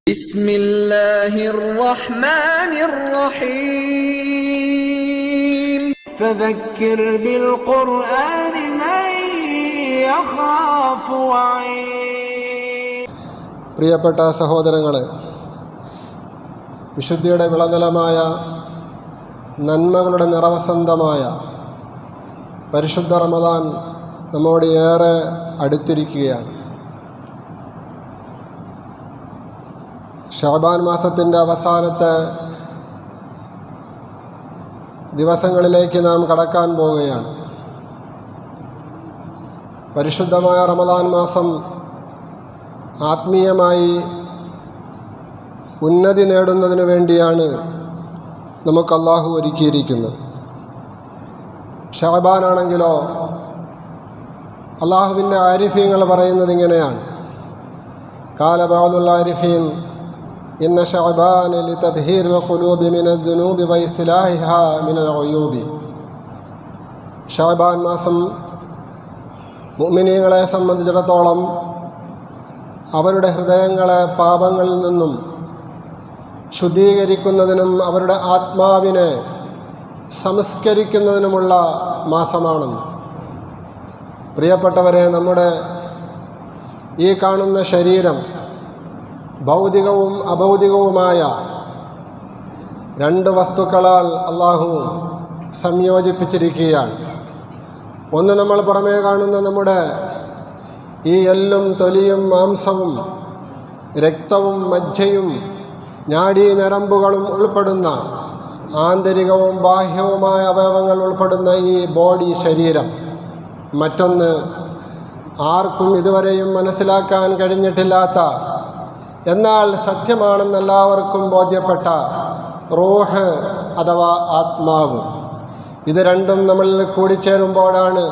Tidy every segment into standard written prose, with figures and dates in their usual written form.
بسم الله الرحمن الرحيم فذكر بالقرآن من يخاف وعيد. പ്രിയപ്പെട്ട സഹോദരങ്ങളെ, വിശുദ്ധിയുടെ വിളനിലമായ നന്മകളുടെ നിറവസന്തമായ പരിശുദ്ധ റമദാൻ നമ്മോട് ഏറെ അടുത്തിരിക്കുകയാണ്. ശഅബാൻ മാസത്തിൻ്റെ അവസാനത്തെ ദിവസങ്ങളിലേക്ക് നാം കടക്കാൻ പോവുകയാണ്. പരിശുദ്ധമായ റമദാൻ മാസം ആത്മീയമായി ഉന്നതി നേടുന്നതിന് വേണ്ടിയാണ് നമുക്ക് അല്ലാഹു ഒരുക്കിയിരിക്കുന്നത്. ശഅബാനാണെങ്കിലോ അല്ലാഹുവിൻ്റെ ആരിഫീങ്ങൾ പറയുന്നത് ഇങ്ങനെയാണ്: ഖാല ബഅദുൽ ആരിഫീൻ ഇന്ന ശഅബാന ലിതദ്ഹീരിൽ ഖുലൂബി മിനദ് ദുനൂബി വഇസ്ലാഹിഹാ മിനൽ ഉയൂബി. ശഅബാൻ മാസം മുഅ്മിനീങ്ങളെ സംബന്ധിച്ചിടത്തോളം അവരുടെ ഹൃദയങ്ങളെ പാപങ്ങളിൽ നിന്നും ശുദ്ധീകരിക്കുന്നതിനും അവരുടെ ആത്മാവിനെ സംസ്കരിക്കുന്നതിനുമുള്ള മാസമാണെന്ന്. പ്രിയപ്പെട്ടവരെ, നമ്മുടെ ഈ കാണുന്ന ശരീരം ഭൗതികവും അഭൗതികവുമായ രണ്ട് വസ്തുക്കളാൽ അല്ലാഹു സംയോജിപ്പിച്ചിരിക്കുകയാണ്. ഒന്ന്, നമ്മൾ പുറമേ കാണുന്ന നമ്മുടെ ഈ എല്ലും തൊലിയും മാംസവും രക്തവും മജ്ജയും നാഡീ ഞരമ്പുകളും ഉൾപ്പെടുന്ന ആന്തരികവും ബാഹ്യവുമായ അവയവങ്ങൾ ഉൾപ്പെടുന്ന ഈ ബോഡി, ശരീരം. മറ്റൊന്ന്, ആർക്കും ഇതുവരെയും മനസ്സിലാക്കാൻ കഴിഞ്ഞിട്ടില്ലാത്ത എന്നാൽ സത്യമാണെന്നെല്ലാവർക്കും ബോധ്യപ്പെട്ട റൂഹ് അഥവാ ആത്മാവ്. ഇത് രണ്ടും നമ്മളിൽ കൂടിച്ചേരുമ്പോഴാണ്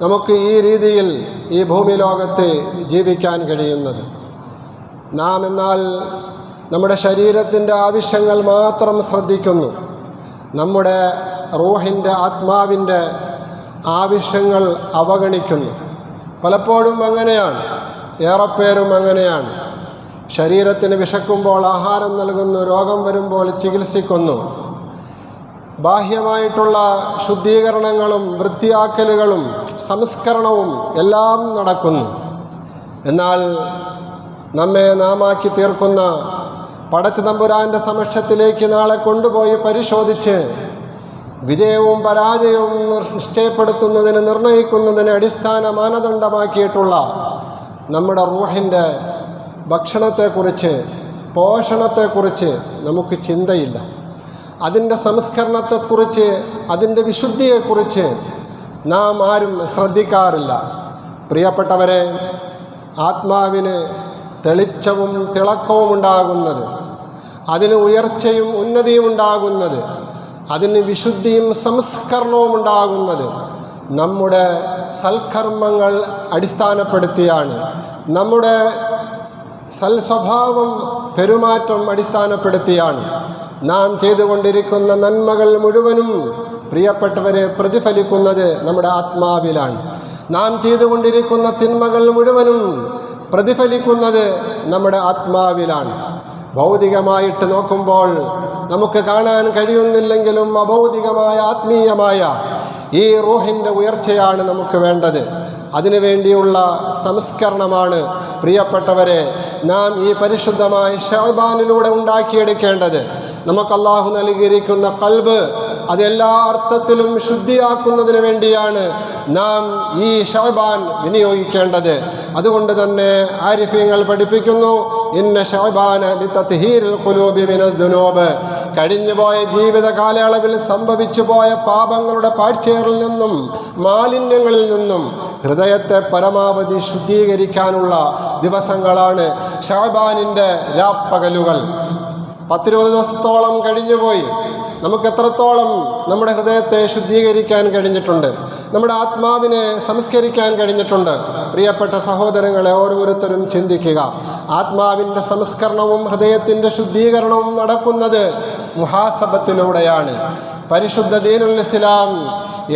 നമുക്ക് ഈ രീതിയിൽ ഈ ഭൂമി ലോകത്ത് ജീവിക്കാൻ കഴിയുന്നത്. നാം എന്നാൽ നമ്മുടെ ശരീരത്തിൻ്റെ ആവശ്യങ്ങൾ മാത്രം ശ്രദ്ധിക്കുന്നു, നമ്മുടെ റൂഹിൻ്റെ, ആത്മാവിൻ്റെ ആവശ്യങ്ങൾ അവഗണിക്കുന്നു. പലപ്പോഴും അങ്ങനെയാണ്, ഏറെപ്പേരും അങ്ങനെയാണ്. ശരീരത്തിന് വിശക്കുമ്പോൾ ആഹാരം നൽകുന്നു, രോഗം വരുമ്പോൾ ചികിത്സിക്കുന്നു. ബാഹ്യമായിട്ടുള്ള ശുദ്ധീകരണങ്ങളും വൃത്തിയാക്കലുകളും സംസ്കരണവും എല്ലാം നടക്കുന്നു. എന്നാൽ നമ്മെ നാമാക്കി തീർക്കുന്ന പടച്ച തമ്പുരാൻ്റെ സമക്ഷത്തിലേക്ക് നാളെ കൊണ്ടുപോയി പരിശോധിച്ച് വിജയവും പരാജയവും നിശ്ചയപ്പെടുത്തുന്നതിന്, നിർണയിക്കുന്നതിന് അടിസ്ഥാന മാനദണ്ഡമാക്കിയിട്ടുള്ള നമ്മുടെ റൂഹിൻ്റെ ഭക്ഷണത്തെക്കുറിച്ച്, പോഷണത്തെക്കുറിച്ച് നമുക്ക് ചിന്തയില്ല. അതിൻ്റെ സംസ്കരണത്തെക്കുറിച്ച്, അതിൻ്റെ വിശുദ്ധിയെക്കുറിച്ച് നാം ആരും ശ്രദ്ധിക്കാറില്ല. പ്രിയപ്പെട്ടവരെ, ആത്മാവിന് തെളിച്ചവും തിളക്കവും ഉണ്ടാകുന്നത്, അതിന് ഉയർച്ചയും ഉന്നതിയും ഉണ്ടാകുന്നത്, അതിന് വിശുദ്ധിയും സംസ്കരണവും ഉണ്ടാകുന്നത് നമ്മുടെ സൽക്കർമ്മങ്ങൾ അടിസ്ഥാനപ്പെടുത്തിയാണ്. നമ്മുടെ സൽസ്വഭാവം, പെരുമാറ്റം അടിസ്ഥാനപ്പെടുത്തിയാണ്. നാം ചെയ്തുകൊണ്ടിരിക്കുന്ന നന്മകൾ മുഴുവനും, പ്രിയപ്പെട്ടവരെ, പ്രതിഫലിക്കുന്നത് നമ്മുടെ ആത്മാവിലാണ്. നാം ചെയ്തുകൊണ്ടിരിക്കുന്ന തിന്മകൾ മുഴുവനും പ്രതിഫലിക്കുന്നത് നമ്മുടെ ആത്മാവിലാണ്. ഭൗതികമായിട്ട് നോക്കുമ്പോൾ നമുക്ക് കാണാൻ കഴിയുന്നില്ലെങ്കിലും അഭൗതികമായ, ആത്മീയമായ ഈ റൂഹിൻ്റെ ഉയർച്ചയാണ് നമുക്ക് വേണ്ടത്. അതിനുവേണ്ടിയുള്ള സംസ്കരണമാണ് പ്രിയപ്പെട്ടവരെ നാം ഈ പരിശുദ്ധമായ ശഅബാനിലൂടെ ഉണ്ടാക്കിയെടുക്കേണ്ടത്. നമുക്ക് അല്ലാഹു നൽകിയിരിക്കുന്ന ഖൽബ് അതെല്ലാ അർത്ഥത്തിലും ശുദ്ധിയാക്കുന്നതിന് വേണ്ടിയാണ് നാം ഈ ശഅബാൻ വിനിയോഗിക്കേണ്ടത്. അതുകൊണ്ട് തന്നെ ആരിഫീങ്ങൾ പഠിപ്പിക്കുന്നു, ഇന്ന ശഅബാന ലിതത്ഹീരിൽ ഖുലൂബി മിനദ് ദുനൂബ്. കഴിഞ്ഞുപോയ ജീവിത കാലയളവിൽ സംഭവിച്ചു പോയ പാപങ്ങളുടെ പാഴ്ചകളിൽ നിന്നും മാലിന്യങ്ങളിൽ നിന്നും ഹൃദയത്തെ പരമാവധി ശുദ്ധീകരിക്കാനുള്ള ദിവസങ്ങളാണ് ശഅബാനിൻ്റെ രാപ്പകലുകൾ. 10-20 ദിവസത്തോളം കഴിഞ്ഞുപോയി. നമുക്ക് എത്രത്തോളം നമ്മുടെ ഹൃദയത്തെ ശുദ്ധീകരിക്കാൻ കഴിഞ്ഞിട്ടുണ്ട്, നമ്മുടെ ആത്മാവിനെ സംസ്കരിക്കാൻ കഴിഞ്ഞിട്ടുണ്ട്? പ്രിയപ്പെട്ട സഹോദരങ്ങളെ, ഓരോരുത്തരും ചിന്തിക്കുക. ആത്മാവിൻ്റെ സംസ്കരണവും ഹൃദയത്തിൻ്റെ ശുദ്ധീകരണവും നടക്കുന്നത് മുഹാസബത്തിലൂടെയാണ്. പരിശുദ്ധ ദീനുൽ ഇസ്ലാം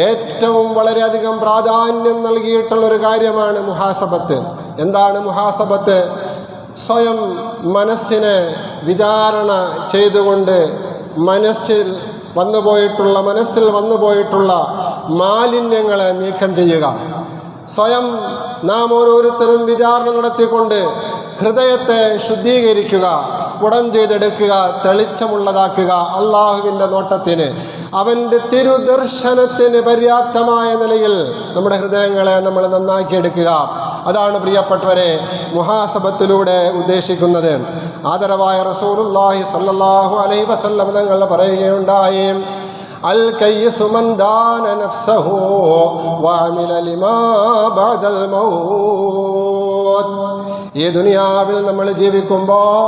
ഏറ്റവും വളരെയധികം പ്രാധാന്യം നൽകിയിട്ടുള്ളൊരു കാര്യമാണ് മുഹാസബത്ത്. എന്താണ് മുഹാസബത്ത്? സ്വയം മനസ്സിനെ വിചാരണ ചെയ്തുകൊണ്ട് മനസ്സിൽ വന്നുപോയിട്ടുള്ള മാലിന്യങ്ങളെ നീക്കം ചെയ്യുക. സ്വയം നാം ഓരോരുത്തരും വിചാരണ നടത്തിക്കൊണ്ട് ഹൃദയത്തെ ശുദ്ധീകരിക്കുക, സ്ഫുടം ചെയ്തെടുക്കുക, തെളിച്ചമുള്ളതാക്കുക. അള്ളാഹുവിൻ്റെ നോട്ടത്തിന്, അവൻ്റെ തിരുദർശനത്തിന് പര്യാപ്തമായ നിലയിൽ നമ്മുടെ ഹൃദയങ്ങളെ നമ്മൾ നന്നാക്കിയെടുക്കുക. അതാണ് പ്രിയപ്പെട്ടവരെ മുഹാസബത്തിലൂടെ ഉദ്ദേശിക്കുന്നത്. ആദരവായ റസൂലുള്ളാഹി സ്വല്ലല്ലാഹു അലൈഹി വസല്ലം തങ്ങൾ പറയുകയുണ്ടായി, അൽ കയ്യിസു മൻ ദാന നഫ്സഹു വഅമില ലിമാ ബഅദൽ മൗത്ത്. ഈ ദുനിയാവിൽ നമ്മൾ ജീവിക്കുമ്പോൾ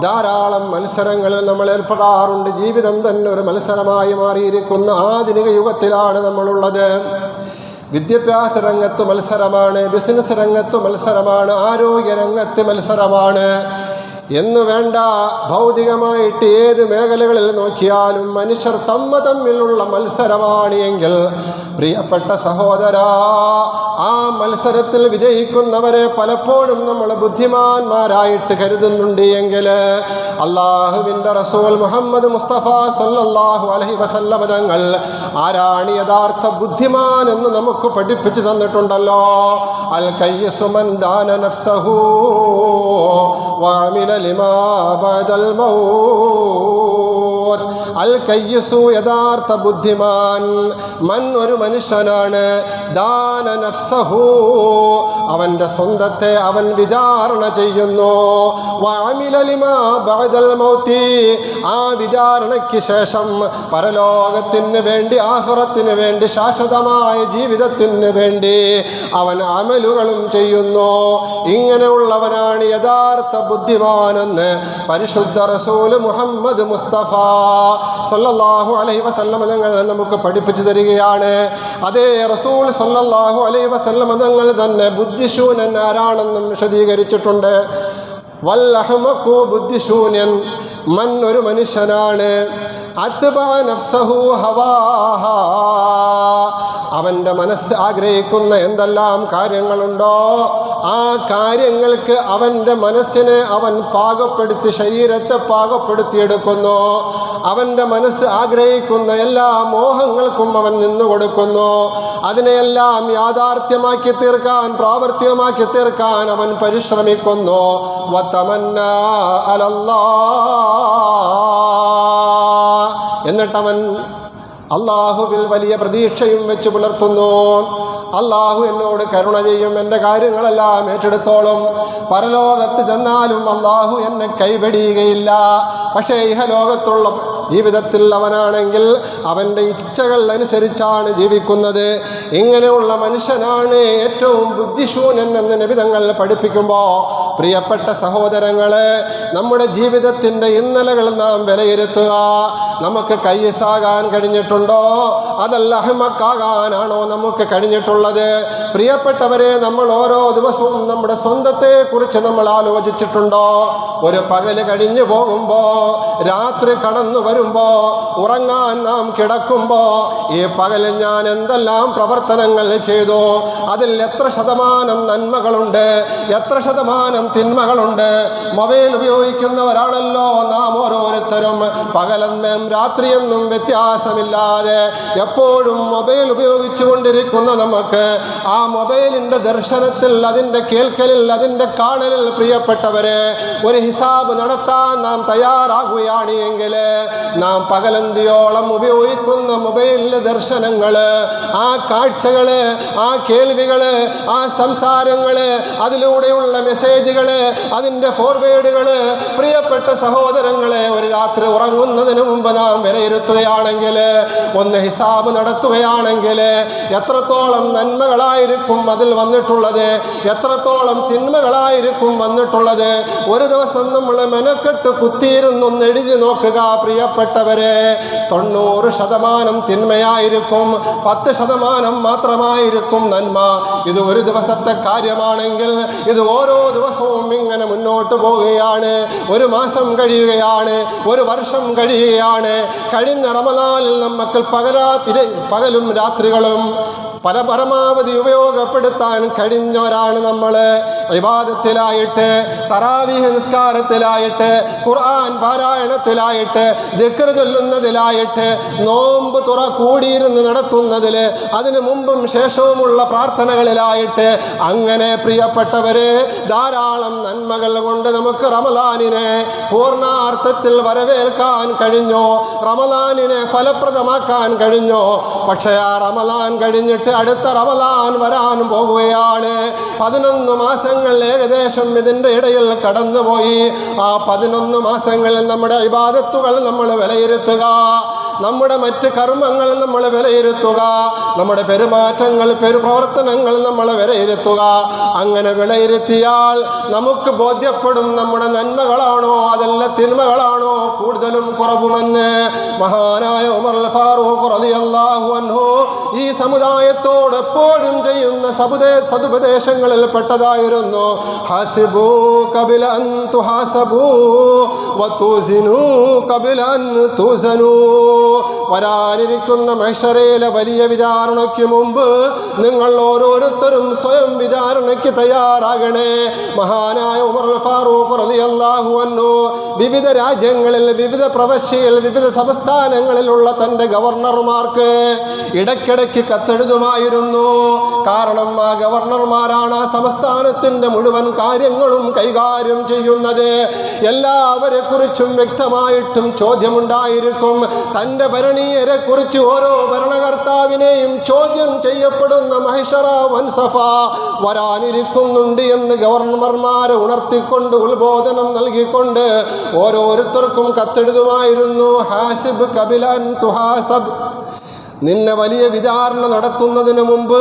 ധാരാളം മത്സരങ്ങളിൽ നമ്മൾ ഏർപ്പെടാറുണ്ട്. ജീവിതം തന്നെ ഒരു മത്സരമായി മാറിയിരിക്കുന്ന ആധുനിക യുഗത്തിലാണ് നമ്മളുള്ളത്. വിദ്യാഭ്യാസ രംഗത്ത് മത്സരമാണ്, ബിസിനസ് രംഗത്ത് മത്സരമാണ്, ആരോഗ്യ രംഗത്ത് മത്സരമാണ് എന്നു വേണ്ട ഭൗതികമായിട്ട് ഏത് മേഖലകളിൽ നോക്കിയാലും മനുഷ്യർ തമ്മിലുള്ള മത്സരമാണ് എങ്കിൽ പ്രിയപ്പെട്ട സഹോദരാ, ആ മത്സരത്തിൽ വിജയിക്കുന്നവരെ പലപ്പോഴും നമ്മൾ ബുദ്ധിമാന്മാരായിട്ട് കരുതുന്നുണ്ട് എങ്കിൽ അള്ളാഹുവിൻ്റെ റസൂൽ മുഹമ്മദ് മുസ്തഫ സല്ലല്ലാഹു അലൈഹി വസല്ലം തങ്ങൾ ആരാണ് യഥാർത്ഥ ബുദ്ധിമാൻ എന്ന് നമുക്ക് പഠിപ്പിച്ചു തന്നിട്ടുണ്ടല്ലോ. അൽ കയ്യിസു മൻ ദാന നഫ്സഹു വഅമില ലിമാ ബഅദൽ മൗത്ത്. അൽ കയ്യിസു യഥാർത്ഥ ബുദ്ധിമാൻ, മൻ ഒരു മനുഷ്യനാണ്, ദാന നഫ്സഹു അവൻ്റെ സ്വന്തത്തെ അവൻ വിചാരണ ചെയ്യുന്നു, വഅമില ലിമാ ബഅദൽ മൗത്തി ആ വിചാരണയ്ക്ക് ശേഷം പരലോകത്തിന് വേണ്ടി, ആഖിറത്തിന് വേണ്ടി, ശാശ്വതമായ ജീവിതത്തിന് വേണ്ടി അവൻ അമലുകളും ചെയ്യുന്നു. ഇങ്ങനെയുള്ളവനാണ് യഥാർത്ഥ ബുദ്ധിമാനെന്ന് പരിശുദ്ധ റസൂൽ മുഹമ്മദ് മുസ്തഫ സല്ലല്ലാഹു അലൈഹി വസല്ലം തങ്ങൾ നമുക്ക് പഠിപ്പിച്ചു തരികയാണ്. അതേ റസൂൽ സല്ലല്ലാഹു അലൈഹി വസല്ലം തങ്ങൾ തന്നെ ബുദ്ധിശൂന്യൻ ആരാണെന്നും വിശദീകരിച്ചിട്ടുണ്ട്. വല്ലഹ്മഖു ബുദ്ധിശൂന്യൻ, മൻ ഒരു മനുഷ്യനാണ്, അത്ബഅ നഫ്സഹു ഹവാഹാ അവൻ്റെ മനസ്സ് ആഗ്രഹിക്കുന്ന എന്തെല്ലാം കാര്യങ്ങളുണ്ടോ ആ കാര്യങ്ങൾക്ക് അവൻ്റെ മനസ്സിനെ അവൻ പാകപ്പെടുത്തി, ശരീരത്തെ പാകപ്പെടുത്തിയെടുക്കുന്നു. അവൻ്റെ മനസ്സ് ആഗ്രഹിക്കുന്ന എല്ലാ മോഹങ്ങൾക്കും അവൻ നിന്നുകൊടുക്കുന്നു. അതിനെയെല്ലാം യാഥാർത്ഥ്യമാക്കി തീർക്കാൻ, പ്രാവർത്തികമാക്കി തീർക്കാൻ അവൻ പരിശ്രമിക്കുന്നു. വതമന്നാ അലല്ലാഹ് എന്നിട്ടവൻ അള്ളാഹുവിൽ വലിയ പ്രതീക്ഷയും വെച്ച് പുലർത്തുന്നു. അള്ളാഹു എന്നോട് കരുണ ചെയ്യും, എൻ്റെ കാര്യങ്ങളെല്ലാം ഏറ്റെടുത്തോളും, പരലോകത്ത് ചെന്നാലും അള്ളാഹു എന്നെ കൈവെടിയുകയില്ല. പക്ഷേ ഇഹലോകത്തുള്ള ജീവിതത്തിൽ അവനാണെങ്കിൽ അവൻ്റെ ഇച്ഛകൾ അനുസരിച്ചാണ് ജീവിക്കുന്നത്. ഇങ്ങനെയുള്ള മനുഷ്യനാണ് ഏറ്റവും ബുദ്ധിശൂന്യൻ എന്ന് നബി തങ്ങൾ പഠിപ്പിക്കുമ്പോൾ, പ്രിയപ്പെട്ട സഹോദരങ്ങളെ, നമ്മുടെ ജീവിതത്തിൻ്റെ ഇന്നലകൾ നാം വിലയിരുത്തുക. നമുക്ക് കയ്യസാകാൻ കഴിഞ്ഞിട്ടുണ്ടോ, അതല്ല അഹ്മക്കാകാനാണോ നമുക്ക് കഴിഞ്ഞിട്ടുള്ളത്? പ്രിയപ്പെട്ടവരെ, നമ്മൾ ഓരോ ദിവസവും നമ്മുടെ സ്വന്തത്തെക്കുറിച്ച് നമ്മൾ ആലോചിച്ചിട്ടുണ്ടോ? ഒരു പകല് കഴിഞ്ഞു പോകുമ്പോൾ, രാത്രി കടന്നു വരുമ്പോൾ, ഉറങ്ങാൻ നാം കിടക്കുമ്പോൾ, ഈ പകലിൽ ഞാൻ എന്തെല്ലാം പ്രവർത്തനങ്ങൾ ചെയ്തു, അതിൽ എത്ര ശതമാനം നന്മകളുണ്ട്, എത്ര ശതമാനം തിന്മകളുണ്ട്? മൊബൈൽ ഉപയോഗിക്കുന്നവരാണല്ലോ നാം ഓരോരുത്തരും. പകലെന്നും രാത്രിയെന്നും വ്യത്യാസമില്ലാതെ എപ്പോഴും മൊബൈൽ ഉപയോഗിച്ചു കൊണ്ടിരിക്കുന്ന നമുക്ക് ആ മൊബൈലിൻ്റെ ദർശനത്തിൽ, അതിൻ്റെ കേൾക്കലിൽ, അതിൻ്റെ കാണലിൽ പ്രിയപ്പെട്ടവരെ ഒരു ഹിസാബ് നടത്താൻ നാം തയ്യാറാകുകയാണ് എങ്കിൽ നാം പകലന്തിയോളം ഉപയോഗിക്കുന്ന മൊബൈലിലെ ദർശനങ്ങൾ, ആ കാഴ്ചകൾ, ആ കേൾവികൾ, ആ സംസാരങ്ങൾ, അതിലൂടെയുള്ള മെസ്സേജുകൾ, അതിൻ്റെ ഫോർവേഡുകൾ, പ്രിയപ്പെട്ട സഹോദരങ്ങളെ, ഒരു രാത്രി ഉറങ്ങുന്നതിന് മുമ്പ് നാം വിലയിരുത്തുകയാണെങ്കിൽ, ഒന്ന് ഹിസാബ് നടത്തുകയാണെങ്കിൽ എത്രത്തോളം നന്മകളായിരിക്കും അതിൽ വന്നിട്ടുള്ളത്, എത്രത്തോളം തിന്മകളായിരിക്കും വന്നിട്ടുള്ളത്? ഒരു ദിവസം നമ്മൾ മെനക്കെട്ട് കുത്തിയിരുന്നൊന്ന് എഴുതി നോക്കുക പ്രിയപ്പെട്ടവരെ. 90% തിന്മയായിരിക്കും, 10% മാത്രമായിരിക്കും നന്മ. ഇത് ഒരു ദിവസത്തെ കാര്യമാണെങ്കിൽ ഇത് ഓരോ ദിവസവും ഇങ്ങനെ മുന്നോട്ട് പോവുകയാണ്. ഒരു മാസം കഴിയുകയാണ്, ഒരു വർഷം കഴിയുകയാണ്. കഴിഞ്ഞ റമദാനിൽ നമുക്ക് പകലും രാത്രികളും പരമാവധി ഉപയോഗപ്പെടുത്താൻ കഴിഞ്ഞവരാണ് നമ്മൾ. ഇബാദത്തിലായിട്ട്, തറാവീഹ് നിസ്കാരത്തിലായിട്ട്, ഖുർആൻ പാരായണത്തിലായിട്ട്, ദിക്ർ ചൊല്ലുന്നതിലായിട്ട്, നോമ്പ് തുറ കൂടിയിരുന്ന് നടത്തുന്നതിൽ, അതിനു മുമ്പും ശേഷവുമുള്ള പ്രാർത്ഥനകളിലായിട്ട്, അങ്ങനെ പ്രിയപ്പെട്ടവരെ ധാരാളം നന്മകൾ കൊണ്ട് നമുക്ക് റമദാനിനെ പൂർണ്ണാർത്ഥത്തിൽ വരവേൽക്കാൻ കഴിഞ്ഞു, റമദാനിനെ ഫലപ്രദമാക്കാൻ കഴിഞ്ഞു. പക്ഷേ ആ റമദാൻ കഴിഞ്ഞിട്ട് അടുത്ത റമദാൻ വരാൻ പോകുകയാണ്. 11 മാസങ്ങൾ ഏകദേശം ഇതിൻ്റെ ഇടയിൽ കടന്നുപോയി. ആ 11 മാസങ്ങളിൽ നമ്മുടെ ഇബാദത്തുകൾ നമ്മൾ വിലയിരുത്തുക, നമ്മുടെ മറ്റ് കർമ്മങ്ങൾ നമ്മൾ വിലയിരുത്തുക, നമ്മുടെ പെരുമാറ്റങ്ങൾ പ്രവർത്തനങ്ങൾ നമ്മൾ വിലയിരുത്തുക. അങ്ങനെ വിലയിരുത്തിയാൽ നമുക്ക് ബോധ്യപ്പെടും നമ്മുടെ നന്മകളാണോ അതല്ല തിന്മകളാണോ കൂടുതലും കുറവുമെന്ന്. മഹാനായ ഉമർ ഫാറൂഖ് റളിയല്ലാഹു അൻഹു ഈ സമുദായത്തോട് എപ്പോഴും ചെയ്യുന്ന സതുപദേശങ്ങളിൽ പെട്ടതായിരുന്നു, ഹസിബൂ ഖബല അൻ തുഹാസബൂ വതുസിനൂ ഖബല അൻ തുസനൂ. വരാനിരിക്കുന്ന മഹ്ശറിലെ വലിയ വിചാരണയ്ക്ക് മുമ്പ് നിങ്ങൾ ഓരോരുത്തരും സ്വയം വിചാരണയ്ക്ക് തയ്യാറാകണേ. മഹാനായ ഉമർ ഫാറൂഖ് റളിയല്ലാഹു അൻഹു വിവിധ രാജ്യങ്ങളിൽ, വിവിധ പ്രവിശ്യയിൽ, വിവിധ സംസ്ഥാനങ്ങളിലുള്ള തൻ്റെ ഗവർണർമാർക്ക് ഇടയ്ക്കിടയ്ക്ക് കത്തെഴുതുമായിരുന്നു. കാരണം ആ ഗവർണർമാരാണ് ആ സംസ്ഥാനത്തിൻ്റെ മുഴുവൻ കാര്യങ്ങളും കൈകാര്യം ചെയ്യുന്നത്. എല്ലാവരെ കുറിച്ചും വ്യക്തമായിട്ടും ചോദ്യമുണ്ടായിരിക്കും. തൻ്റെ ഭരണീയരെ കുറിച്ച് ഓരോ ഭരണകർത്താവിനെയും ചോദ്യം ചെയ്യപ്പെടുന്ന മഹ്ശറ വൻസഫ വരാനിരിക്കുന്നുണ്ട് എന്ന് ഗവർണർമാരെ ഉണർത്തിക്കൊണ്ട് ഉത്ബോധനം നൽകിക്കൊണ്ട് ഓരോരുത്തർക്കും കത്തെഴുതുമായിരുന്നു. ഹാസിബ് ഖബല അൻ തുഹാസബ്, നിന്നെ വലിയ വിചാരണ നടത്തുന്നതിന് മുമ്പ്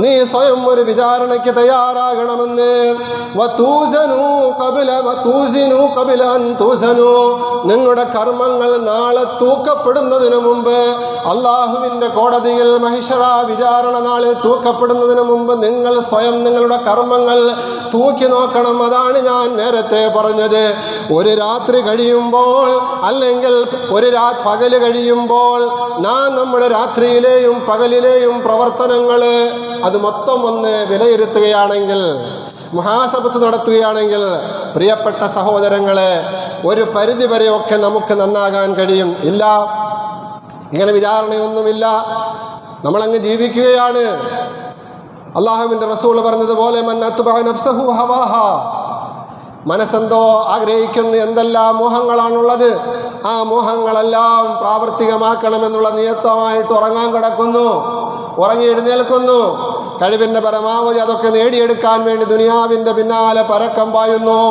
നീ സ്വയം ഒരു വിചാരണയ്ക്ക് തയ്യാറാകണമെന്ന്. നിങ്ങളുടെ കർമ്മങ്ങൾ നാളെ തൂക്കപ്പെടുന്നതിന് മുമ്പ്, അള്ളാഹുവിൻ്റെ കോടതിയിൽ മഹ്ശറ വിചാരണ നാളിൽ തൂക്കപ്പെടുന്നതിന് മുമ്പ് നിങ്ങൾ സ്വയം നിങ്ങളുടെ കർമ്മങ്ങൾ തൂക്കി നോക്കണം. അതാണ് ഞാൻ നേരത്തെ പറഞ്ഞത്. ഒരു രാത്രി കഴിയുമ്പോൾ അല്ലെങ്കിൽ ഒരു പകല് കഴിയുമ്പോൾ നാം നമ്മുടെ രാത്രിയിലെയും പകലിലെയും പ്രവർത്തനങ്ങൾ അത് മൊത്തം ഒന്ന് വിലയിരുത്തുകയാണെങ്കിൽ, മുഹാസബത്ത് നടത്തുകയാണെങ്കിൽ, പ്രിയപ്പെട്ട സഹോദരങ്ങളെ, ഒരു പരിധി വരെയൊക്കെ നമുക്ക് നന്നാകാൻ കഴിയും. ഇല്ല, ഇങ്ങനെ വിചാരണയൊന്നുമില്ല, നമ്മളങ്ങ് ജീവിക്കുകയാണ്. അല്ലാഹുവിൻ്റെ റസൂൽ പറഞ്ഞതുപോലെ മൻ അത്ബഅ നഫ്സഹു ഹവാഹ, മനസ്സെന്തോ ആഗ്രഹിക്കുന്ന എന്തെല്ലാം മോഹങ്ങളാണുള്ളത് ആ മോഹങ്ങളെല്ലാം പ്രാവർത്തികമാക്കണമെന്നുള്ള നിയത്തമായിട്ട് ഉറങ്ങാൻ കിടക്കുന്നു, ഉറങ്ങി എഴുന്നേൽക്കുന്നു. കഴിവിൻ്റെ പരമാവധി അതൊക്കെ നേടിയെടുക്കാൻ വേണ്ടി ദുനിയാവിൻ്റെ പിന്നാലെ പരക്കം പായുന്നു.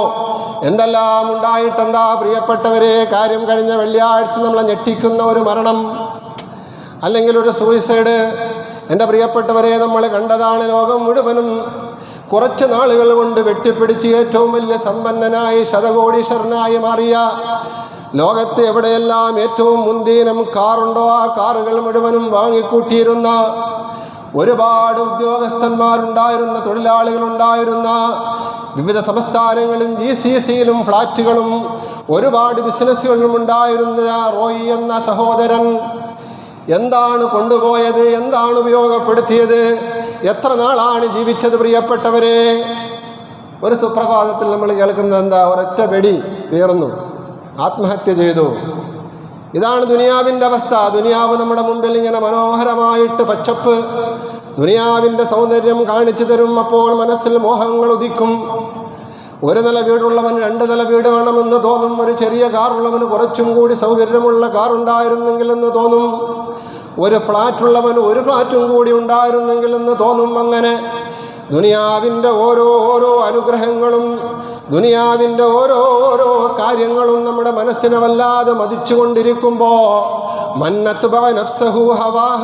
എന്തെല്ലാം ഉണ്ടായിട്ടെന്താ പ്രിയപ്പെട്ടവരെ, കാര്യം കഴിഞ്ഞ വെള്ളിയാഴ്ച നമ്മളെ ഞെട്ടിക്കുന്ന ഒരു മരണം അല്ലെങ്കിൽ ഒരു സൂയിസൈഡ്, എൻ്റെ പ്രിയപ്പെട്ടവരെ നമ്മൾ കണ്ടതാണ്. ലോകം മുഴുവനും കുറച്ച് നാളുകൾ കൊണ്ട് വെട്ടിപ്പിടിച്ച് ഏറ്റവും വലിയ സമ്പന്നനായി ശതകോടീശ്വരനായി മാറിയ, ലോകത്ത് എവിടെയെല്ലാം ഏറ്റവും മുൻതീനം കാറുണ്ടോ ആ കാറുകൾ മുഴുവനും വാങ്ങിക്കൂട്ടിയിരുന്ന, ഒരുപാട് ഉദ്യോഗസ്ഥന്മാരുണ്ടായിരുന്ന, തൊഴിലാളികളുണ്ടായിരുന്ന, വിവിധ സംസ്ഥാനങ്ങളിലും GCCയിലും ഫ്ലാറ്റുകളും ഒരുപാട് ബിസിനസ്സുകളും ഉണ്ടായിരുന്ന റോയി എന്ന സഹോദരൻ എന്താണ് കൊണ്ടുപോയത്? എന്താണ് ഉപയോഗപ്പെടുത്തിയത്? എത്ര നാളാണ് ജീവിച്ചത്? പ്രിയപ്പെട്ടവരെ, ഒരു സുപ്രഭാതത്തിൽ നമ്മൾ കേൾക്കുന്നത് എന്താ? ഒരൊറ്റ വെടി തീർന്നു, ആത്മഹത്യ ചെയ്തു. ഇതാണ് ദുനിയാവിൻ്റെ അവസ്ഥ. ദുനിയാവ് നമ്മുടെ മുമ്പിൽ ഇങ്ങനെ മനോഹരമായിട്ട് പച്ചപ്പ്, ദുനിയാവിൻ്റെ സൗന്ദര്യം കാണിച്ചു തരും. അപ്പോൾ മനസ്സിൽ മോഹങ്ങൾ ഉദിക്കും. ഒരു നില വീടുള്ളവൻ 2 നില വീട് വേണമെന്ന് തോന്നും. ഒരു ചെറിയ കാറുള്ളവന് കുറച്ചും കൂടി സൗകര്യമുള്ള കാറുണ്ടായിരുന്നെങ്കിൽ എന്ന് തോന്നും. ഒരു ഫ്ലാറ്റുള്ളവന് ഒരു ഫ്ലാറ്റും കൂടി ഉണ്ടായിരുന്നെങ്കിൽ എന്ന് തോന്നും. അങ്ങനെ ദുനിയാവിൻ്റെ ഓരോ അനുഗ്രഹങ്ങളും, ദുനിയാവിൻ്റെ ഓരോ കാര്യങ്ങളും നമ്മുടെ മനസ്സിനെ വല്ലാതെ മതിച്ചുകൊണ്ടിരിക്കുമ്പോൾ മന്നത്ബഅ നഫ്സഹു ഹവാഹ,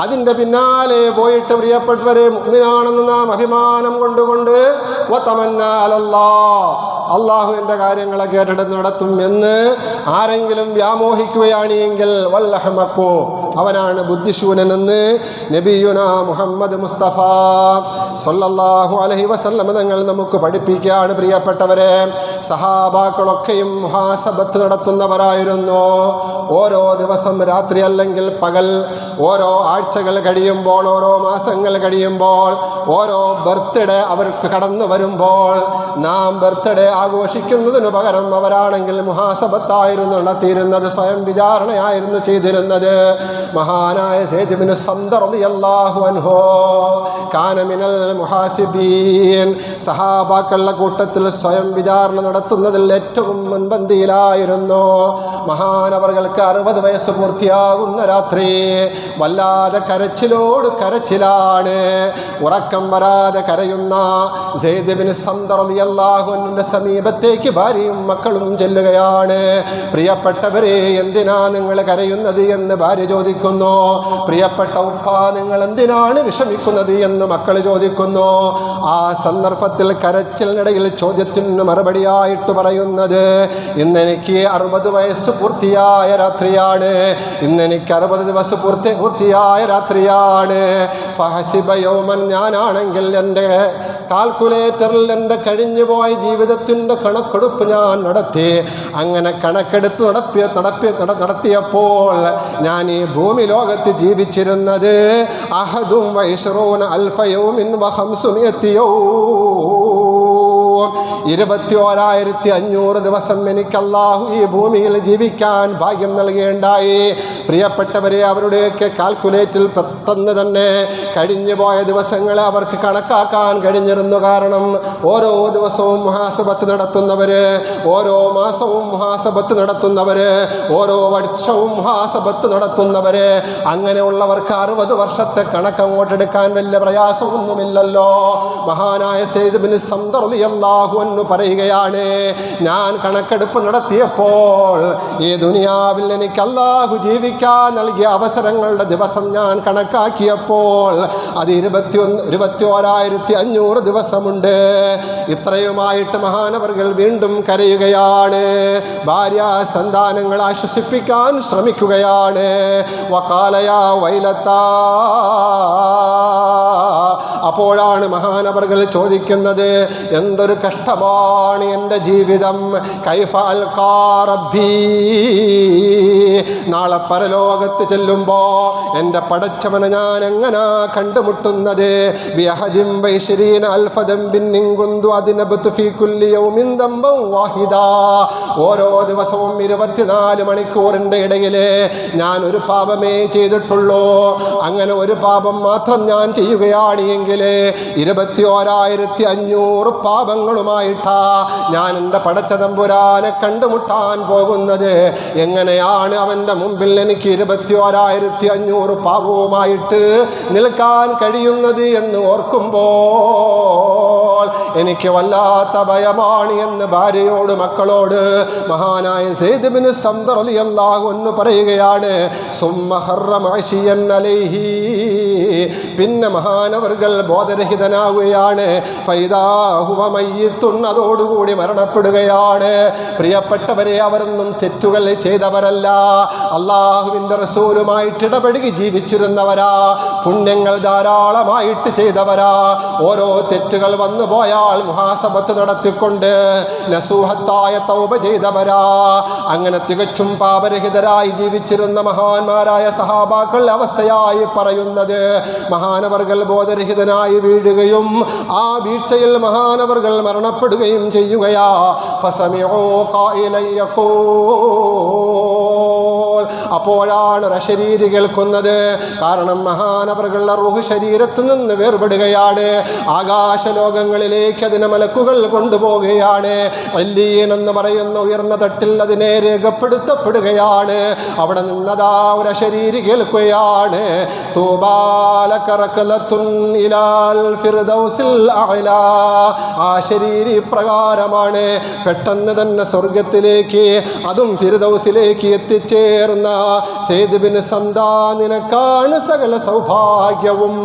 അതിൻ്റെ പിന്നാലെ പോയിട്ട് പ്രിയപ്പെട്ടവരെ, മുഅ്മിനാണെന്ന് നാം അഭിമാനം കൊണ്ടുകൊണ്ട് വതമന്ന അലല്ലാഹ്, അള്ളാഹുവിൻ്റെ കാര്യങ്ങളെ കേട്ടിട്ട് നടത്തും എന്ന് ആരെങ്കിലും വ്യാമോഹിക്കുകയാണ് എങ്കിൽ വല്ലഹമക്കോ, അവനാണ് ബുദ്ധിശൂനനെന്ന് നബിയുനാ മുഹമ്മദ് മുസ്തഫ സല്ലല്ലാഹു അലൈഹി വസല്ലം തങ്ങൾ നമുക്ക് പഠിപ്പിക്കുകയാണ്. പ്രിയപ്പെട്ടവരെ, സഹാബാക്കളൊക്കെയും മുഹാസബത്ത് നടത്തുന്നവരായിരുന്നു. ഓരോ ദിവസം രാത്രി അല്ലെങ്കിൽ പകൽ, ഓരോ ആഴ്ചകൾ കഴിയുമ്പോൾ, ഓരോ മാസങ്ങൾ കഴിയുമ്പോൾ, ഓരോ ബർത്ത്ഡേ അവർക്ക് കടന്നു വരുമ്പോൾ നാം ബർത്ത്ഡേ ആഘോഷിക്കുന്നതിനു പകരം അവരാണെങ്കിൽ മുഹാസബത്തായിരുന്നു നടത്തിയിരുന്നത്, സ്വയം വിചാരണയായിരുന്നു ചെയ്തിരുന്നത്. മഹാനായ സയ്യിദ് ഇബ്നു സംദ റളിയല്ലാഹു അൻഹു കാന മിനൽ മുഹാസിബീൻ, സഹാബാക്കളുടെ കൂട്ടത്തിൽ സ്വയം വിചാരണ നടത്തുന്നതിൽ ഏറ്റവും മുൻപന്തിയിലായിരുന്നു. മഹാനവർകൾക്ക് 60 വയസ്സ് പൂർത്തിയാകുന്ന രാത്രി വല്ലാതെ കരച്ചിലോട് കരച്ചിലാണ്. ഉറക്കം വരാതെ കരയുന്ന സയ്യിദ് ഇബ്നു സംദ റളിയല്ലാഹു അൻഹുവിന്റെ സമീപത്തേക്ക് ഭാര്യയും മക്കളും ചെല്ലുകയാണ്. പ്രിയപ്പെട്ടവരെ, എന്തിനാ നിങ്ങൾ കരയുന്നത് എന്ന് ഭാര്യ ചോദിക്കുന്നു. പ്രിയപ്പെട്ട ഉപ്പ, നിങ്ങൾ എന്തിനാണ് വിഷമിക്കുന്നത് എന്ന് മക്കൾ ചോദിക്കുന്നു. ആ സന്ദർഭത്തിൽ കരച്ചിലിനിടയിൽ ചോദ്യത്തിന് മറുപടിയായിട്ട് പറയുന്നത്, ഇന്നെനിക്ക് 60 വയസ്സ് പൂർത്തിയായ രാത്രിയാണ്, ഇന്നെനിക്ക് 60 ദിവസം പൂർത്തിയായ രാത്രിയാണ്. ഫഹസിബ യൗമൻ, ഞാനാണെങ്കിൽ എൻ്റെ കാൽക്കുലേറ്ററിൽ എൻ്റെ കഴിഞ്ഞുപോയ ജീവിതത്തിൻ്റെ കണക്കെടുപ്പ് ഞാൻ നടത്തി. അങ്ങനെ കണക്കെടുത്ത് നടത്തിയപ്പോൾ ഞാൻ ഈ ഭൂമി ലോകത്ത് ജീവിച്ചിരുന്നത് 21,500 ദിവസം എനിക്ക് അല്ലാഹു ഈ ഭൂമിയിൽ ജീവിക്കാൻ ഭാഗ്യം നൽകേണ്ടായി. പ്രിയപ്പെട്ടവരെ, അവരുടെയൊക്കെ കാൽക്കുലേറ്റിൽ പെട്ടെന്ന് തന്നെ കഴിഞ്ഞു പോയ ദിവസങ്ങളെ അവർക്ക് കണക്കാക്കാൻ കഴിഞ്ഞിരുന്നു. കാരണം ഓരോ ദിവസവും മുഹാസബത്ത് നടത്തുന്നവര്, ഓരോ മാസവും മുഹാസബത്ത് നടത്തുന്നവര്, ഓരോ വർഷവും മുഹാസബത്ത് നടത്തുന്നവര്, അങ്ങനെയുള്ളവർക്ക് 60 വർഷത്തെ കണക്കങ്ങോട്ടെടുക്കാൻ വലിയ പ്രയാസമൊന്നുമില്ലല്ലോ. മഹാനായ സയ്യിദ് ഇബ്നു സംദ റളിയല്ലാഹു അൻഹു പറയുകയാണ്, ഞാൻ കണക്കെടുപ്പ് നടത്തിയപ്പോൾ ഈ ദുനിയാവിൽ എനിക്ക് അല്ലാഹു ജീവിക്കാൻ നൽകിയ അവസരങ്ങളുടെ ദിവസം ഞാൻ കണക്കാക്കിയപ്പോൾ അത് 21,500 ദിവസമുണ്ട്. ഇത്രയുമായിട്ട് മഹാനവർകൾ വീണ്ടും കരയുകയാണ്. ഭാര്യ സന്താനങ്ങൾ ആശ്വസിപ്പിക്കാൻ ശ്രമിക്കുകയാണ്. വഖാലയാ വൈലത്താ, അപ്പോഴാണ് മഹാനവർകൾ ചോദിക്കുന്നത്, എന്തൊരു കഷ്ടമാണ് എൻ്റെ ജീവിതം. കൈഫ അൽഖാ റബ്ബി, നാളെ പരലോകത്ത് ചെല്ലുമ്പോൾ എൻ്റെ പടച്ചവനെ ഞാൻ എങ്ങനെ കണ്ടുമുട്ടുന്നത്. ബിഅഹദിൻ വഇശ്രീന അൽഫ ദംബിൻ ഇൻ കുന്തു അദ്നബതു ഫീ കുല്ലി യൗമിൻ ദംബൻ വാഹിദാ, ഓരോ ദിവസവും 24 മണിക്കൂറിൻ്റെ ഇടയിൽ ഞാൻ ഒരു പാപമേ ചെയ്തിട്ടുള്ളൂ. അങ്ങനെ ഒരു പാപം മാത്രം ഞാൻ ചെയ്യുകയാണ് എങ്കിൽ 21,500 പാപങ്ങളുമായിട്ടാ ഞാൻ എൻ്റെ പടച്ച തമ്പുരാനെ കണ്ടുമുട്ടാൻ പോകുന്നത്. എങ്ങനെയാണ് അവൻ്റെ മുമ്പിൽ എനിക്ക് 21,500 പാപവുമായിട്ട് നിൽക്കാൻ കഴിയുന്നത് എന്ന് ഓർക്കുമ്പോൾ എനിക്ക് വല്ലാത്ത ഭയമാണ് എന്ന് ഭാര്യയോട് മക്കളോട് മഹാനായ സയ്യിദ് ഇബ്നു സംദ റളിയല്ലാഹു അൻഹു പറയുകയാണ്. സുമ്മ ഖറമ അശിയൻ അലൈഹി, പിന്നെ മഹാനവർകൾ ബോധരഹിതനാവുകയാണ്. ഫൈദാ ഹുവ മയ്യിത്തുൻ, അതോടുകൂടി മരണപ്പെടുകയാണ്. പ്രിയപ്പെട്ടവരെ, അവരൊന്നും തെറ്റുകൾ ചെയ്തവരല്ല, അള്ളാഹുവിൻ്റെ റസൂലുമായിട്ട് ഇടപെടുകി ജീവിച്ചിരുന്നവരാ, പുണ്യങ്ങൾ ധാരാളമായിട്ട് ചെയ്തവരാ. ഓരോ തെറ്റുകൾ വന്നു പോയാൽ മുഹാസബത്ത് നടത്തിക്കൊണ്ട് നസൂഹത്തായ തൗബ ചെയ്തവരാ. അങ്ങനെ തികച്ചും പാപരഹിതരായി ജീവിച്ചിരുന്ന മഹാന്മാരായ സഹാബാക്കളുടെ അവസ്ഥയായി പറയുന്നത്, മഹാനവർകൾ ബോധരഹിതനായി വീഴുകയും ആ വീഴ്ചയിൽ മഹാനവർകൾ മരണപ്പെടുകയും ചെയ്യുകയാ. ഫസമിഉ ഖായിലൻ യഖൂൽ, അപ്പോഴാണ് റശരീരി കേൾക്കുന്നത്. കാരണം മഹാനവർകളുടെ റൂഹ് ശരീരത്തിൽ നിന്ന് വേർപെടുകയാണ്. ആകാശലോകങ്ങളിലേക്ക് അതിനെ മലക്കുകൾ കൊണ്ടുപോവുകയാണ്. അല്ലീൻ എന്ന് പറയുന്ന ഉയർന്ന തട്ടിൽ അതിനെ രേഖപ്പെടുത്തപ്പെടുകയാണ്. അവിടെ നിന്നതാ ഒരു ശരീരി കേൾക്കുകയാണ്, തൂബാലകറകലത്തുൻ ഇലാൽ ഫിർദൗസിൽ അഅ്ലാ. ആ ശരീരി പ്രകാരമാണ് പെട്ടെന്ന് തന്നെ സ്വർഗത്തിലേക്ക്, അതും ഫിർദൗസിലേക്ക് എത്തിച്ചേർന്ന സെയ്ദ് ബിൻ സംദാ, നിനക്കാണ് സകല സൗഭാഗ്യവും.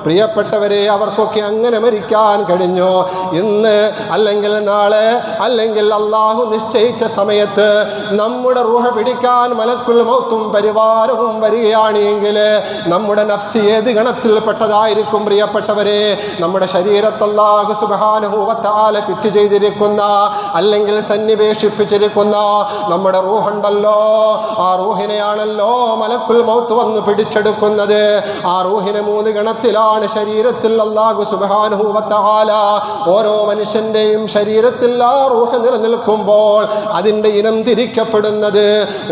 പ്രിയപ്പെട്ടവരെ, അവർക്കൊക്കെ അങ്ങനെ മരിക്കാൻ കഴിഞ്ഞു. ഇന്ന് അല്ലെങ്കിൽ നാളെ അല്ലെങ്കിൽ അള്ളാഹു നിശ്ചയിച്ച സമയത്ത് നമ്മുടെ റൂഹ പിടിക്കാൻ മലക്കുൽ മൗത്തും പരിവാരവും വരികയാണെങ്കിൽ നമ്മുടെ നഫ്സ് ഏത് ഗണത്തിൽപ്പെട്ടതായിരിക്കും? പ്രിയപ്പെട്ടവരെ, നമ്മുടെ ശരീരത്ത് അല്ലാഹു സുബ്ഹാനഹു വ തആല ഫിറ്റ് ചെയ്തിരിക്കുന്ന അല്ലെങ്കിൽ സന്നിവേശിപ്പിച്ചിരിക്കുന്ന നമ്മുടെ റൂഹുണ്ടല്ലോ, ആ റൂഹിനെയാണല്ലോ മലക്കുൽ മൗത്ത് വന്ന് പിടിച്ചെടുക്കുന്നത്. ആ റൂഹിനെ 3 ഗണത്തിലാണ് ശരീരത്തിൽ അല്ലാഹു സുബ്ഹാനഹു വ തആല ഓരോ മനുഷ്യന്റെയും ശരീരത്തിൽ ആ റൂഹ് നിലനിൽക്കുമ്പോൾ അതിൻ്റെ ഇനം തിരിക്കപ്പെടുന്നത്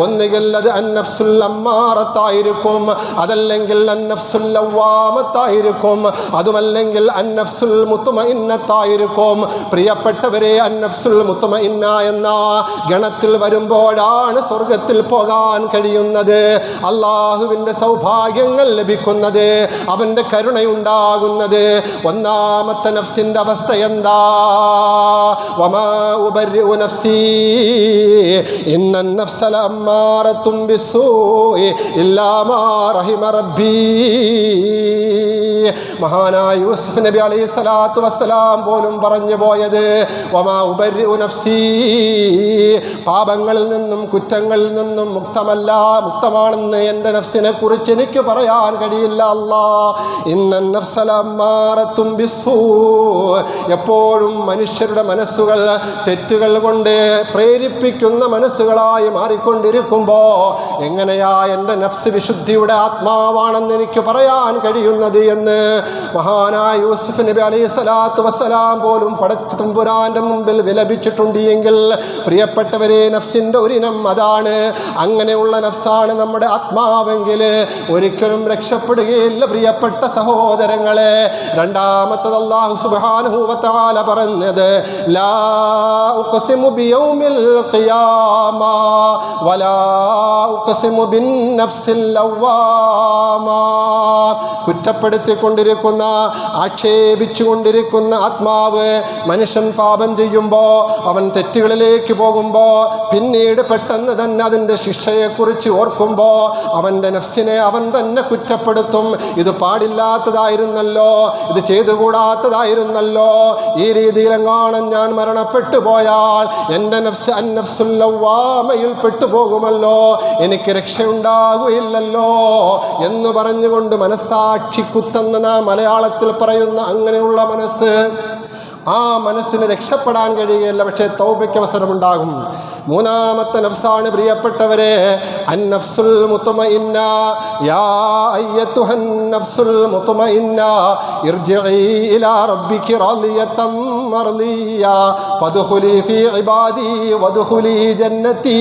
ഒന്നുകിൽ അത് അന്നഫ്സുൽ അമ്മാറത്തായിരിക്കും, അതല്ലെങ്കിൽ അന്നഫ്സുൽ ലവ്വാമത്തായിരിക്കും, അതുമല്ലെങ്കിൽ അന്നഫ്സുൽ മുത്മഇന്നത്തായിരിക്കും. പ്രിയപ്പെട്ടവരെ, അന്നഫ്സുൽ മുത്മഇന്ന എന്ന ഗണത്തിൽ വരുമ്പോഴാണ് സ്വർഗത്തിൽ പോകാൻ കഴിയുന്നത്, അള്ളാഹുവിൻ്റെ സൗഭാഗ്യങ്ങൾ ലഭിക്കുന്നത്, അവൻ്റെ കരുണയുണ്ടാകുന്നത്. ഒന്നാമത്തെ നഫ്സിൻ്റെ അവസ്ഥ എന്താ? വമാ ഉബർരിഉ നഫ്സി ഇന്നൻ നഫ്സ ലഅമ്മാറത്തും ബിസ്സൂഇ ഇല്ലാ മാ റഹിമ റബ്ബി. മഹാനായ യൂസുഫ് നബി അലൈഹി സ്വലാത്തു വസ്സലാം പോലും പറഞ്ഞു പോയത് വമാ ഉബർരിഉ നഫ്സി, പാപങ്ങളിൽ നിന്നും കുറ്റങ്ങളിൽ നിന്നും മുക്തമാണെന്ന് എൻ്റെ നഫ്സിനെ കുറിച്ച് എനിക്ക് പറയാൻ കഴിയില്ല. ഇന്നൻ നഫ്സ ലഅമ്മാറത്തും ബിസ്സൂ, എപ്പോഴും മനുഷ്യരുടെ മനസ്സുകൾ തെറ്റുകൾ കൊണ്ട് പ്രേരിപ്പിക്കുന്ന മനസ്സുകളായി മാറിക്കൊണ്ടിരിക്കുമ്പോൾ എങ്ങനെയാ എൻ്റെ നഫ്സ് വിശുദ്ധിയുടെ ആത്മാവാണെന്ന് എനിക്ക് പറയാൻ കഴിയുന്നത് എന്ന് മഹാനായ യൂസുഫ് നബി അലൈഹി സ്വലാത്തു വസ്സലാം പോലും പടച്ച തമ്പുരാന്റെ മുമ്പിൽ വിലപിച്ചിട്ടുണ്ട്. എങ്കിൽ പ്രിയപ്പെട്ടവരെ, നഫ്സിൻ്റെ ഒരിനം അതാണ്. അങ്ങനെയുള്ള നഫ്സാണ് നമ്മുടെ ആത്മാവെങ്കിൽ ഒരിക്കലും രക്ഷപ്പെടുകയില്ല. പ്രിയപ്പെട്ട സഹോദരങ്ങളെ, രണ്ടാമത്തത് അല്ലാഹു സുബ്ഹാനഹു വ തആല പറഞ്ഞത് ലാ ഉഖ്സിമു ബിയൗമിൽ ഖിയാമ വലാ ഉഖ്സിമു ബിൻ നഫ്സിൽ ലവ്വാമ. കുറ്റപ്പെടുത്തിക്കൊണ്ടിരിക്കുന്ന, ആക്ഷേപിച്ചുകൊണ്ടിരിക്കുന്ന ആത്മാവ് മനുഷ്യൻ പാപം ചെയ്യുമ്പോൾ, അവൻ തെറ്റുകളിലേക്ക് പോകുമ്പോൾ, പിന്നീട് പെട്ടെന്ന് തന്നെ അതിൻ്റെ ശിക്ഷയെക്കുറിച്ച് ഓർക്കുമ്പോൾ അവൻ്റെ നഫ്സിനെ അവൻ തന്നെ കുറ്റപ്പെടുത്തും. ഇത് പാടില്ലാത്തതായിരുന്നല്ലോ, ഇത് ചെയ്തുകൂടാത്തതായിരുന്നല്ലോ, ഈ രീതിയിലെങ്ങാനും ഞാൻ മരണപ്പെട്ടു പോയാൽ എൻ്റെ നഫ്സ് അന്നഫ്സുൽ ലവ്വാമയിൽ പെട്ടുപോകുമല്ലോ, എനിക്ക് രക്ഷയുണ്ടാകുകയില്ലല്ലോ എന്ന് പറഞ്ഞുകൊണ്ട് മനസ്സാക്ഷി കുത്തെന്ന് നാം മലയാളത്തിൽ പറയുന്ന അങ്ങനെയുള്ള മനസ്സ്, ആ മനസ്സിന് രക്ഷപ്പെടാൻ കഴിയുകയില്ല. പക്ഷേ തൗബയ്ക്ക് അവസരമുണ്ടാകും. മൂന്നാമത്തെ നഫ്സാണ് പ്രിയപ്പെട്ടവരെ അന്നഫ്സുൽ മുത്മഇന്ന. യാ അയ്യത്തുഹൻ നഫ്സുൽ മുത്മഇന്ന ഇർജിഇ ഇലാ റബ്ബികി റാളിയതൻ മർളിയ ഫദ്ഖുലി ഫീ ഇബാദി വദ്ഖുലി ജന്നതി.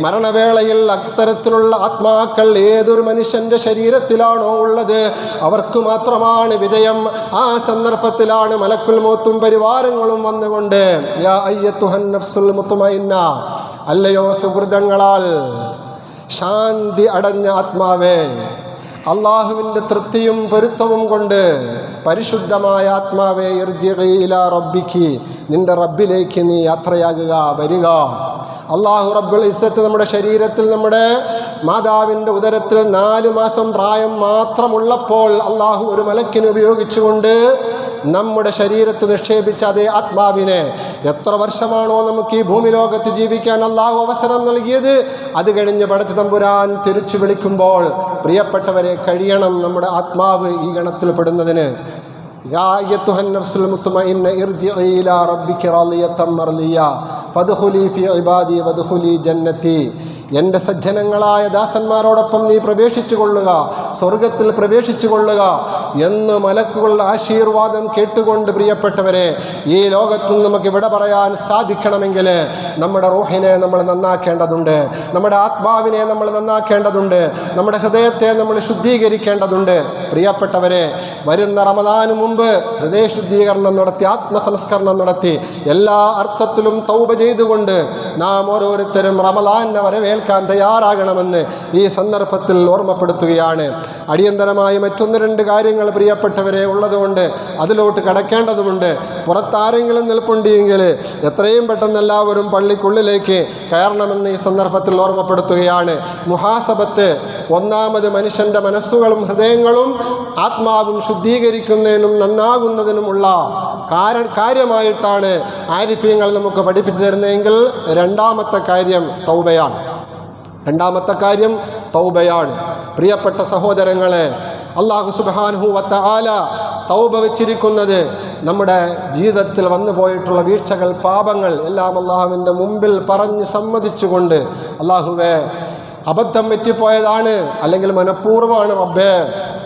മരണവേളയിൽ അത്തരത്തിലുള്ള ആത്മാക്കൾ ഏതൊരു മനുഷ്യൻ്റെ ശരീരത്തിലാണോ ഉള്ളത് അവർക്ക് മാത്രമാണ് വിജയം. ആ സന്ദർഭത്തിലാണ് മലക്കുൽ മൗത്തും പരിവാരങ്ങളും വന്നുകൊണ്ട് യാ അയ്യത്തുഹൻ നഫ്സുൽ മുത്മഇന്ന, അല്ലയോ സുഹൃതങ്ങളാൽ ശാന്തി അടഞ്ഞ ആത്മാവേ, അള്ളാഹുവിൻ്റെ തൃപ്തിയും പൊരുത്തവും കൊണ്ട് പരിശുദ്ധമായ ആത്മാവേ, ഇർജിഇ ഇലാ റബ്ബികി, നിന്റെ റബ്ബിലേക്ക് നീ യാത്രയാകുക, വരിക. അള്ളാഹു റബ്ബുൽ ഇസ്സത്ത് നമ്മുടെ ശരീരത്തിൽ, നമ്മുടെ മാതാവിൻ്റെ ഉദരത്തിൽ 4 മാസം പ്രായം മാത്രമുള്ളപ്പോൾ അള്ളാഹു ഒരു മലക്കിനെ ഉപയോഗിച്ചുകൊണ്ട് നമ്മുടെ ശരീരത്തിൽ നിക്ഷേപിച്ച അതേ ആത്മാവിനെ എത്ര വർഷമാണോ നമുക്ക് ഈ ഭൂമി ലോകത്ത് ജീവിക്കാൻ അള്ളാഹു അവസരം നൽകിയത്, അത് കഴിഞ്ഞ് പടച്ച തമ്പുരാൻ തിരിച്ചു വിളിക്കുമ്പോൾ പ്രിയപ്പെട്ടവരെ കഴിയണം നമ്മുടെ ആത്മാവ് ഈ ഗണത്തിൽ പെടുന്നതിന്. യാ അയ്യത്തുഹൻ നഫ്സുൽ മുത്മഇന്ന ഇർജിഇ ഇലാ റബ്ബികി റാളിയതൻ മർളിയ ഫദ്ഖുലി ഫീ ഇബാദി വദ്ഖുലി ജന്നതി. എൻ്റെ സജ്ജനങ്ങളായ ദാസന്മാരോടൊപ്പം നീ പ്രവേശിച്ചു കൊള്ളുക, സ്വർഗത്തിൽ പ്രവേശിച്ചു കൊള്ളുക എന്ന് മലക്കുകളുടെ ആശീർവാദം കേട്ടുകൊണ്ട് പ്രിയപ്പെട്ടവരെ, ഈ ലോകത്തും നമുക്ക് ഇവിടെ പറയാൻ സാധിക്കണമെങ്കിൽ നമ്മുടെ റൂഹിനെ നമ്മൾ നന്നാക്കേണ്ടതുണ്ട്, നമ്മുടെ ആത്മാവിനെ നമ്മൾ നന്നാക്കേണ്ടതുണ്ട്, നമ്മുടെ ഹൃദയത്തെ നമ്മൾ ശുദ്ധീകരിക്കേണ്ടതുണ്ട്. പ്രിയപ്പെട്ടവരെ, വരുന്ന റമദാന് മുമ്പ് ഹൃദയശുദ്ധീകരണം നടത്തി, ആത്മസംസ്കരണം നടത്തി, എല്ലാ അർത്ഥത്തിലും തൗബ ചെയ്തുകൊണ്ട് നാം ഓരോരുത്തരും റമദാനെ വരവേൽക്കാൻ തയ്യാറാകണമെന്ന് ഈ സന്ദർഭത്തിൽ ഓർമ്മപ്പെടുത്തുകയാണ്. അടിയന്തരമായി മറ്റൊന്ന് രണ്ട് കാര്യങ്ങൾ പ്രിയപ്പെട്ടവരെ ഉള്ളതുകൊണ്ട് അതിലോട്ട് കടക്കേണ്ടതുണ്ട്. പുറത്താരെങ്കിലും നിൽപ്പുണ്ടെങ്കിൽ എത്രയും പെട്ടെന്ന് എല്ലാവരും പള്ളിക്കുള്ളിലേക്ക് കയറണമെന്ന് ഈ സന്ദർഭത്തിൽ ഓർമ്മപ്പെടുത്തുകയാണ്. മുഹാസബത്ത്, ഒന്നാമത് മനുഷ്യൻ്റെ മനസ്സുകളും ഹൃദയങ്ങളും ആത്മാവും ശുദ്ധീകരിക്കുന്നതിനും നന്നാകുന്നതിനുമുള്ള കാര്യമായിട്ടാണ് ആരിഫ്യങ്ങൾ നമുക്ക് പഠിപ്പിച്ചു തരുന്നതെങ്കിൽ രണ്ടാമത്തെ കാര്യം തൗബയാണ്. പ്രിയപ്പെട്ട സഹോദരങ്ങളെ, അല്ലാഹു സുബ്ഹാനഹു വ തആല തൗബ വെച്ചിരിക്കുന്നത് നമ്മുടെ ജീവിതത്തിൽ വന്നു പോയിട്ടുള്ള വീഴ്ചകൾ, പാപങ്ങൾ എല്ലാം അള്ളാഹുവിൻ്റെ മുമ്പിൽ പറഞ്ഞ് സമ്മതിച്ചുകൊണ്ട്, അള്ളാഹുവേ അബദ്ധം പറ്റിപ്പോയതാണ്, അല്ലെങ്കിൽ മനഃപൂർവ്വമാണ് റബ്ബേ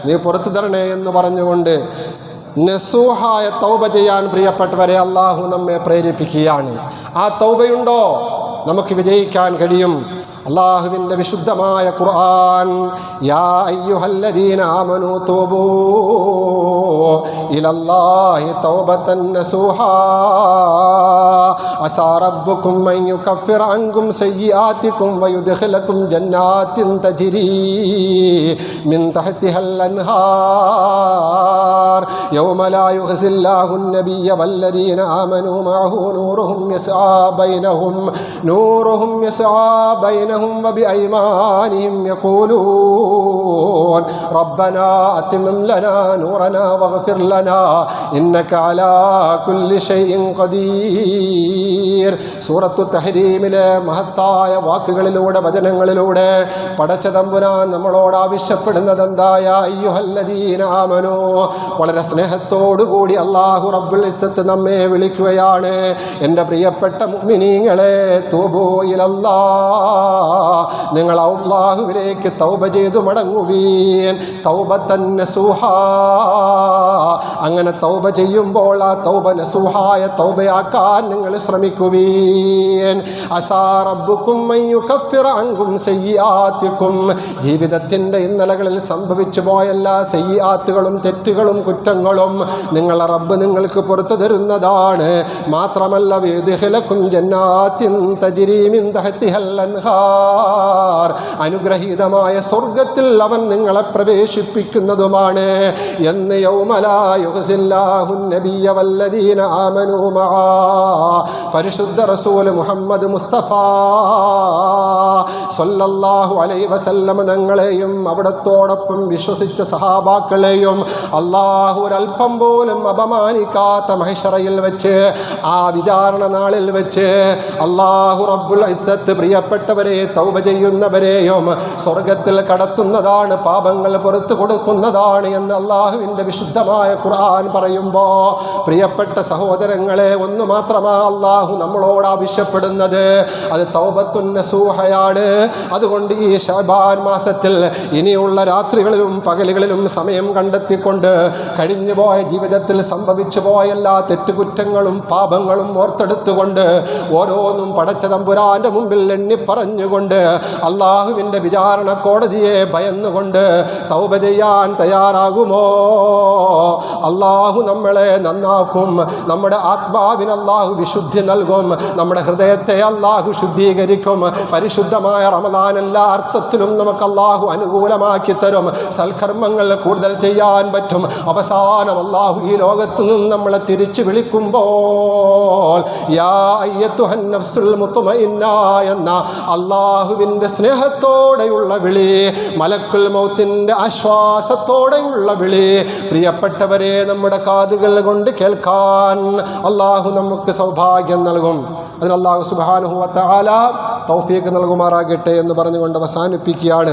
നീ പുറത്തു തരണേ എന്ന് പറഞ്ഞുകൊണ്ട് നസൂഹായ തൗബ ചെയ്യാൻ പ്രിയപ്പെട്ടവരെ അള്ളാഹു നമ്മെ പ്രേരിപ്പിക്കുകയാണ്. ആ തൗബയുണ്ടോ നമുക്ക് വിജയിക്കാൻ കഴിയും. അല്ലാഹുവിൻ്റെ വിശുദ്ധമായ ഖുർആൻ, യാ അയ്യുഹല്ലദീന ആമനൂ തൂബൂ ഇലല്ലാഹി തൗബതൻ നസൂഹാ അസാ റബ്ബുക്കും അൻ യുകഫിറ അൻകും സയ്യിആതികും വയുദ്ഖിലകും ജന്നാത്തിൻ തജ്രീ മിൻ തഹ്തിഹൽ അൻഹാർ യൗമ ലാ യുഖ്സില്ലാഹു النبي والذين آمنوا معه نورهم يسعى بينهم وبأيمانهم يقولون ربنا أتمم لنا نورنا واغفر لنا إنك على كل شيء قدير. സൂറത്തു തഹ്രീമിലെ മഹത്തായ വാക്കുകളിലൂടെ, വചനങ്ങളിലൂടെ പടച്ച തമ്പുരാൻ നമ്മളോട് ആവശ്യപ്പെടുന്നത് എന്തായ അയ്യുഹല്ലദീന ആമനൂ, വളരെ സ്നേഹത്തോടുകൂടി അല്ലാഹു റബ്ബുൽ ഇസ്സത്ത് നമ്മെ വിളിക്കുകയാണ്. എൻ്റെ പ്രിയപ്പെട്ട മുഅ്മിനീങ്ങളെ, തൂബൂ ഇലല്ലാഹ്, നിങ്ങൾ അല്ലാഹുവിലേക്ക് തൗബ ചെയ്തു മടങ്ങുവീൻ. തൗബത്തൻ നസൂഹാ, അങ്ങനെ തൗബ ചെയ്യുമ്പോൾ ആ തൗബ നസൂഹായ തൗബയാക്കാൻ നിങ്ങൾ ശ്രമിക്കുവീൻ. അസാ റബ്ബുക്കും അൻ യുകഫിറ അൻകും സയ്യിആതികും, ജീവിതത്തിൻ്റെ ഇന്നലകളിൽ സംഭവിച്ചു പോയ എല്ലാ സയ്യിആത്തുകളും, തെറ്റുകളും, കുറ്റങ്ങളും നിങ്ങളെ റബ്ബ് നിങ്ങൾക്ക് പുറത്തു തരുന്നതാണ്. മാത്രമല്ല വയുദ്ഖിലകും ജന്നാത്തിൻ തജ്രീ മിൻ തഹ്തിഹൽ അൻഹാർ, അനുഗ്രഹീതമായ സ്വർഗത്തിൽ അവൻ നിങ്ങളെ പ്രവേശിപ്പിക്കുന്നതുമാണ് എന്ന് യൗമ ലാ യുഖ്സില്ലാഹു നബിയ വല്ലദീന ആമനൂ മഅ, പരിശുദ്ധ റസൂൽ മുഹമ്മദ് മുസ്തഫ സല്ലല്ലാഹു അലൈഹി വസല്ലം തങ്ങളെയും അവിടത്തോടൊപ്പം വിശ്വസിച്ച സഹാബാക്കളെയും അല്ലാഹു ഒരൽപ്പം പോലും അപമാനിക്കാത്ത മഹ്ശറയിൽ വെച്ച്, ആ വിചാരണ നാളിൽ വെച്ച് അല്ലാഹു റബ്ബുൽ ഇസ്സത്ത് പ്രിയപ്പെട്ടവരെ തൗബ ചെയ്യുന്നവരെയും സ്വർഗത്തിൽ കടത്തുന്നതാണ്, പാപങ്ങൾ പുറത്തു കൊടുക്കുന്നതാണ് എന്ന് അല്ലാഹുവിൻ്റെ വിശുദ്ധമായ ഖുർആൻ പറയുമ്പോൾ, പ്രിയപ്പെട്ട സഹോദരങ്ങളെ, ഒന്ന് മാത്രമാ അല്ലാഹു നമ്മളോട് ആവശ്യപ്പെടുന്നത്, അത് തൗബത്തുൻ നസൂഹയാണ്. അതുകൊണ്ട് ഈ ശഅബാൻ മാസത്തിൽ ഇനിയുള്ള രാത്രികളിലും പകലുകളിലും സമയം കണ്ടെത്തിക്കൊണ്ട് കഴിഞ്ഞുപോയ ജീവിതത്തിൽ സംഭവിച്ചു പോയ എല്ലാ തെറ്റുകുറ്റങ്ങളും പാപങ്ങളും ഓർത്തെടുത്തുകൊണ്ട് ഓരോന്നും പടച്ച തമ്പുരാന്റെ മുമ്പിൽ എണ്ണി പറഞ്ഞുകൊണ്ട് അള്ളാഹുവിൻ്റെ വിചാരണ കോടതിയെ ഭയന്നുകൊണ്ട് തൗബ ചെയ്യാൻ തയ്യാറാകുമോ? അള്ളാഹു നമ്മളെ നന്നാക്കും, നമ്മുടെ ആത്മാവിന് അള്ളാഹു വിശുദ്ധി നൽകും, നമ്മുടെ ഹൃദയത്തെ അള്ളാഹു ശുദ്ധീകരിക്കും. പരിശുദ്ധമായ റമദാൻ എല്ലാ അർത്ഥത്തിലും നമുക്ക് അള്ളാഹു അനുകൂലമാക്കി തരും. സൽക്കർമ്മങ്ങൾ കൂടുതൽ ചെയ്യാൻ പറ്റും. അവസാനം അള്ളാഹു ഈ ലോകത്ത് നിന്ന് നമ്മളെ തിരിച്ചു വിളിക്കുമ്പോൾ യാ അയ്യത്തുഹൻ നഫ്സുൽ മുത്മഇന്ന എന്ന അള്ളാഹുവിൻ്റെ സ്നേഹത്തോടെയുള്ള വിളി, മലക്കുൽ മൗത്തിൻ്റെ ആശ്വാസത്തോടെയുള്ള വിളി, പ്രിയപ്പെട്ടവരെ നമ്മുടെ കാതുകൾ കൊണ്ട് കേൾക്കാൻ അള്ളാഹു നമുക്ക് സൗഭാഗ്യം നൽകും. അതിന് അല്ലാഹു സുബ്ഹാനഹു വ തആല തൗഫീഖ് നൽകുമാറാകട്ടെ എന്ന് പറഞ്ഞുകൊണ്ട് അവസാനിപ്പിക്കുകയാണ്.